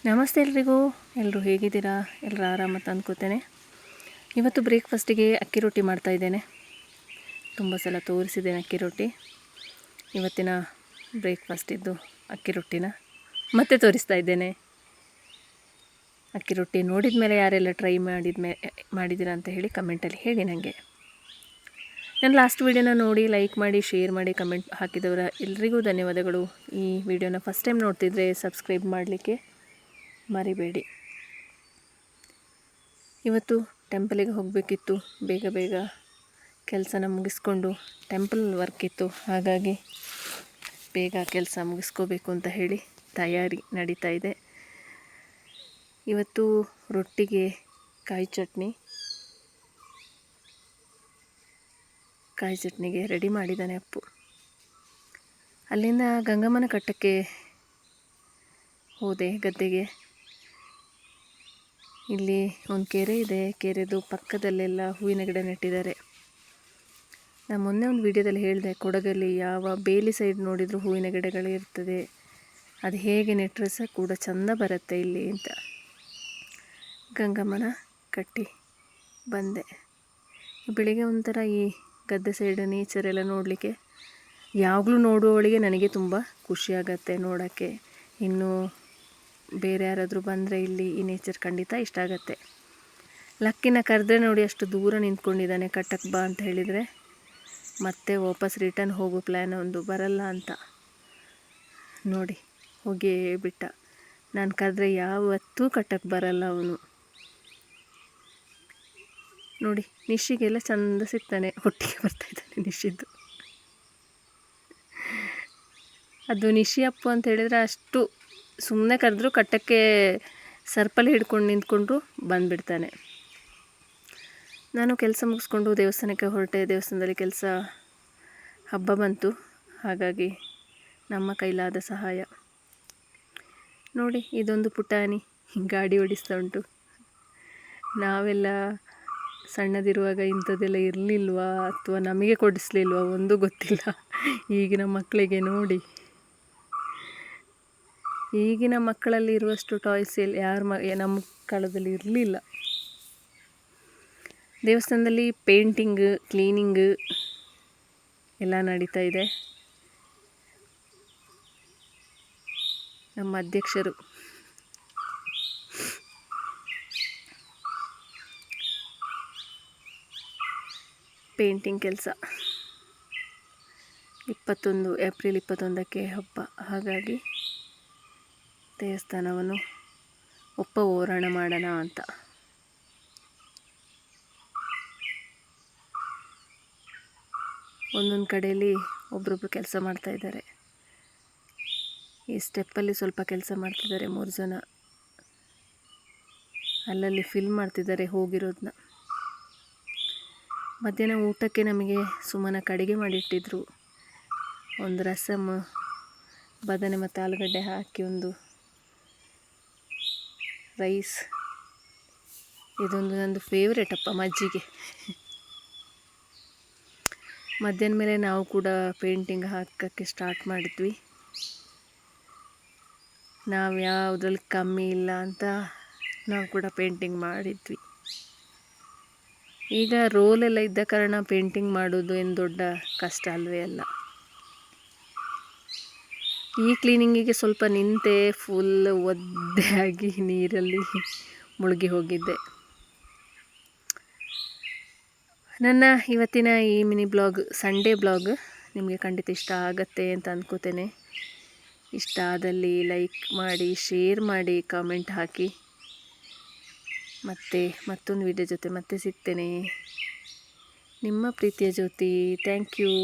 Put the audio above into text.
ನಮಸ್ತೆ ಎಲ್ರಿಗೂ. ಎಲ್ಲರೂ ಹೇಗಿದ್ದೀರಾ? ಎಲ್ಲರೂ ಆರಾಮಂತ ಅಂದ್ಕೋತೇನೆ. ಇವತ್ತು ಬ್ರೇಕ್ಫಾಸ್ಟಿಗೆ ಅಕ್ಕಿ ರೊಟ್ಟಿ ಮಾಡ್ತಾಯಿದ್ದೇನೆ. ತುಂಬ ಸಲ ತೋರಿಸಿದ್ದೇನೆ ಅಕ್ಕಿ ರೊಟ್ಟಿ. ಇವತ್ತಿನ ಬ್ರೇಕ್ಫಾಸ್ಟಿದ್ದು ಅಕ್ಕಿ ರೊಟ್ಟಿನ ಮತ್ತೆ ತೋರಿಸ್ತಾ ಇದ್ದೇನೆ. ಅಕ್ಕಿ ರೊಟ್ಟಿ ನೋಡಿದ ಮೇಲೆ ಯಾರೆಲ್ಲ ಟ್ರೈ ಮಾಡಿದ್ದೀರಾ ಅಂತ ಹೇಳಿ ಕಮೆಂಟಲ್ಲಿ ಹೇಳಿ ನನಗೆ. ನನ್ನ ಲಾಸ್ಟ್ ವೀಡಿಯೋನ ನೋಡಿ ಲೈಕ್ ಮಾಡಿ, ಶೇರ್ ಮಾಡಿ, ಕಮೆಂಟ್ ಹಾಕಿದವರ ಎಲ್ರಿಗೂ ಧನ್ಯವಾದಗಳು. ಈ ವಿಡಿಯೋನ ಫಸ್ಟ್ ಟೈಮ್ ನೋಡ್ತಿದ್ರೆ ಸಬ್ಸ್ಕ್ರೈಬ್ ಮಾಡಲಿಕ್ಕೆ ಮರಿಬೇಡಿ. ಇವತ್ತು ಟೆಂಪಲಿಗೆ ಹೋಗಬೇಕಿತ್ತು. ಬೇಗ ಕೆಲಸನ ಮುಗಿಸ್ಕೊಂಡು, ಟೆಂಪಲ್ ವರ್ಕ್ ಇತ್ತು, ಹಾಗಾಗಿ ಬೇಗ ಕೆಲಸ ಮುಗಿಸ್ಕೋಬೇಕು ಅಂತ ಹೇಳಿ ತಯಾರಿ ನಡೀತಾ ಇದೆ. ಇವತ್ತು ರೊಟ್ಟಿಗೆ ಕಾಯಿ ಚಟ್ನಿಗೆ ರೆಡಿ ಮಾಡಿದ್ದಾನೆ ಅಪ್ಪು. ಅಲ್ಲಿಂದ ಗಂಗಮ್ಮನ ಕಟ್ಟಕ್ಕೆ ಹೋದೆ, ಗದ್ದೆಗೆ. ಇಲ್ಲಿ ಒಂದು ಕೆರೆ ಇದೆ. ಕೆರೆದು ಪಕ್ಕದಲ್ಲೆಲ್ಲ ಹೂವಿನ ಗಿಡ ನೆಟ್ಟಿದ್ದಾರೆ. ನಾನು ಮೊನ್ನೆ ಒಂದು ವಿಡಿಯೋದಲ್ಲಿ ಹೇಳಿದೆ, ಕೊಡಗಲ್ಲಿ ಯಾವ ಬೇಲಿ ಸೈಡ್ ನೋಡಿದರೂ ಹೂವಿನ ಗಿಡಗಳು ಇರ್ತದೆ, ಅದು ಹೇಗೆ ನೆಟ್ಟರೆ ಸಹ ಕೂಡ ಚೆಂದ ಬರುತ್ತೆ ಇಲ್ಲಿ ಅಂತ. ಗಂಗಮ್ಮನ ಕಟ್ಟಿ ಬಂದೆ. ಬೆಳಿಗ್ಗೆ ಒಂಥರ ಈ ಗದ್ದೆ ಸೈಡ್ ನೇಚರ್ ಎಲ್ಲ ನೋಡಲಿಕ್ಕೆ, ಯಾವಾಗಲೂ ನೋಡುವವಳಿಗೆ ನನಗೆ ತುಂಬ ಖುಷಿಯಾಗತ್ತೆ ನೋಡೋಕ್ಕೆ. ಇನ್ನು ಬೇರೆ ಯಾರಾದರೂ ಬಂದರೆ ಇಲ್ಲಿ ಈ ನೇಚರ್ ಖಂಡಿತ ಇಷ್ಟ ಆಗುತ್ತೆ. ಲಕ್ಕಿನ ಕರೆದ್ರೆ ನೋಡಿ, ಅಷ್ಟು ದೂರ ನಿಂತ್ಕೊಂಡಿದ್ದಾನೆ. ಕಟ್ಟಕ್ಕೆ ಬಾ ಅಂತ ಹೇಳಿದರೆ ಮತ್ತೆ ವಾಪಸ್ ರಿಟರ್ನ್ ಹೋಗೋ ಪ್ಲ್ಯಾನ್ ಒಂದು, ಬರಲ್ಲ ಅಂತ ನೋಡಿ ಹೋಗೇ ಬಿಟ್ಟ. ನಾನು ಕರೆದ್ರೆ ಯಾವತ್ತೂ ಕಟ್ಟಕ್ಕೆ ಬರಲ್ಲ ಅವನು. ನೋಡಿ, ನಿಶಿಗೆಲ್ಲ ಚಂದ ಸಿಗ್ತಾನೆ, ಒಟ್ಟಿಗೆ ಬರ್ತಾಯಿದ್ದಾನೆ ನಿಶಿದ್ದು. ಅದು ನಿಶಿ ಅಪ್ಪು ಅಂತ ಹೇಳಿದರೆ ಅಷ್ಟು ಸುಮ್ಮನೆ ಕರೆದ್ರೂ ಕಟ್ಟಕ್ಕೆ ಸರ್ಪಲ್ಲಿ ಹಿಡ್ಕೊಂಡು ನಿಂತ್ಕೊಂಡ್ರು ಬಂದುಬಿಡ್ತಾನೆ. ನಾನು ಕೆಲಸ ಮುಗಿಸ್ಕೊಂಡು ದೇವಸ್ಥಾನಕ್ಕೆ ಹೊರಟೆ. ದೇವಸ್ಥಾನದಲ್ಲಿ ಕೆಲಸ ಹಬ್ಬ ಬಂತು, ಹಾಗಾಗಿ ನಮ್ಮ ಕೈಲಾದ ಸಹಾಯ. ನೋಡಿ, ಇದೊಂದು ಪುಟಾಣಿ ಗಾಡಿ ಓಡಿಸ್ತಾ ಉಂಟು. ನಾವೆಲ್ಲ ಸಣ್ಣದಿರುವಾಗ ಇಂಥದ್ದೆಲ್ಲ ಇರಲಿಲ್ವಾ ಅಥವಾ ನಮಗೆ ಕೊಡಿಸ್ಲಿಲ್ವಾ ಒಂದು ಗೊತ್ತಿಲ್ಲ. ಈಗಿನ ಮಕ್ಕಳಿಗೆ ನೋಡಿ, ಈಗಿನ ಮಕ್ಕಳಲ್ಲಿ ಇರುವಷ್ಟು ಟಾಯ್ಸ್ ನಮ್ಮ ಕಾಲದಲ್ಲಿ ಇರಲಿಲ್ಲ. ದೇವಸ್ಥಾನದಲ್ಲಿ ಪೇಂಟಿಂಗ್, ಕ್ಲೀನಿಂಗ್ ಎಲ್ಲ ನಡೀತಾ ಇದೆ. ನಮ್ಮ ಅಧ್ಯಕ್ಷರು ಪೇಂಟಿಂಗ್ ಕೆಲಸ. ಏಪ್ರಿಲ್ 21ಕ್ಕೆ ಹಬ್ಬ, ಹಾಗಾಗಿ ದೇವಸ್ಥಾನವನ್ನು ಓರಣ ಮಾಡೋಣ ಅಂತ. ಒಂದೊಂದು ಕಡೆಯಲ್ಲಿ ಒಬ್ರೊಬ್ರು ಕೆಲಸ ಮಾಡ್ತಾಯಿದ್ದಾರೆ. ಈ ಸ್ಟೆಪ್ಪಲ್ಲಿ ಸ್ವಲ್ಪ ಕೆಲಸ ಮಾಡ್ತಿದ್ದಾರೆ 3 ಜನ. ಅಲ್ಲಲ್ಲಿ ಫಿಲ್ ಮಾಡ್ತಿದ್ದಾರೆ ಹೋಗಿರೋದನ್ನ. ಮಧ್ಯಾಹ್ನ ಊಟಕ್ಕೆ ನಮಗೆ ಸುಮ್ಮನೆ ಅಡುಗೆ ಮಾಡಿಟ್ಟಿದ್ರು. ಒಂದು ರಸಮ್, ಬದನೆ ಮತ್ತು ಆಲೂಗಡ್ಡೆ ಹಾಕಿ ಒಂದು ರೈಸ್. ಇದೊಂದು ನಂದು ಫೇವ್ರೇಟ್ ಅಪ್ಪ, ಮಜ್ಜಿಗೆ. ಮಧ್ಯಾಹ್ನ ಮೇಲೆ ನಾವು ಕೂಡ ಪೇಂಟಿಂಗ್ ಹಾಕೋಕ್ಕೆ ಸ್ಟಾರ್ಟ್ ಮಾಡಿದ್ವಿ. ನಾವು ಯಾವುದ್ರಲ್ಲಿ ಕಮ್ಮಿ ಇಲ್ಲ ಅಂತ ನಾವು ಕೂಡ ಪೇಂಟಿಂಗ್ ಮಾಡಿದ್ವಿ. ಈಗ ರೋಲೆಲ್ಲ ಇದ್ದ ಕಾರಣ ಪೇಂಟಿಂಗ್ ಮಾಡೋದು ಏನು ದೊಡ್ಡ ಕಷ್ಟ ಅಲ್ವೇ ಅಲ್ಲ. ಈ ಕ್ಲೀನಿಂಗಿಗೆ ಸ್ವಲ್ಪ ನಿಂತೆ ಫುಲ್ ಒದ್ದೆ ಆಗಿ ನೀರಲ್ಲಿ ಮುಳುಗಿ ಹೋಗಿದ್ದೆ. ನನ್ನ ಇವತ್ತಿನ ಈ ಮಿನಿ ಬ್ಲಾಗ್, ಸಂಡೇ ಬ್ಲಾಗ್ ನಿಮಗೆ ಖಂಡಿತ ಇಷ್ಟ ಆಗತ್ತೆ ಅಂತ ಅಂದ್ಕೋತೇನೆ. ಇಷ್ಟ ಆದಲ್ಲಿ ಲೈಕ್ ಮಾಡಿ, ಶೇರ್ ಮಾಡಿ, ಕಾಮೆಂಟ್ ಹಾಕಿ. ಮತ್ತೊಂದು ವಿಡಿಯೋ ಜೊತೆ ಮತ್ತೆ ಸಿಗ್ತೇನೆ. ನಿಮ್ಮ ಪ್ರೀತಿಯ ಜ್ಯೋತಿ. Thank you.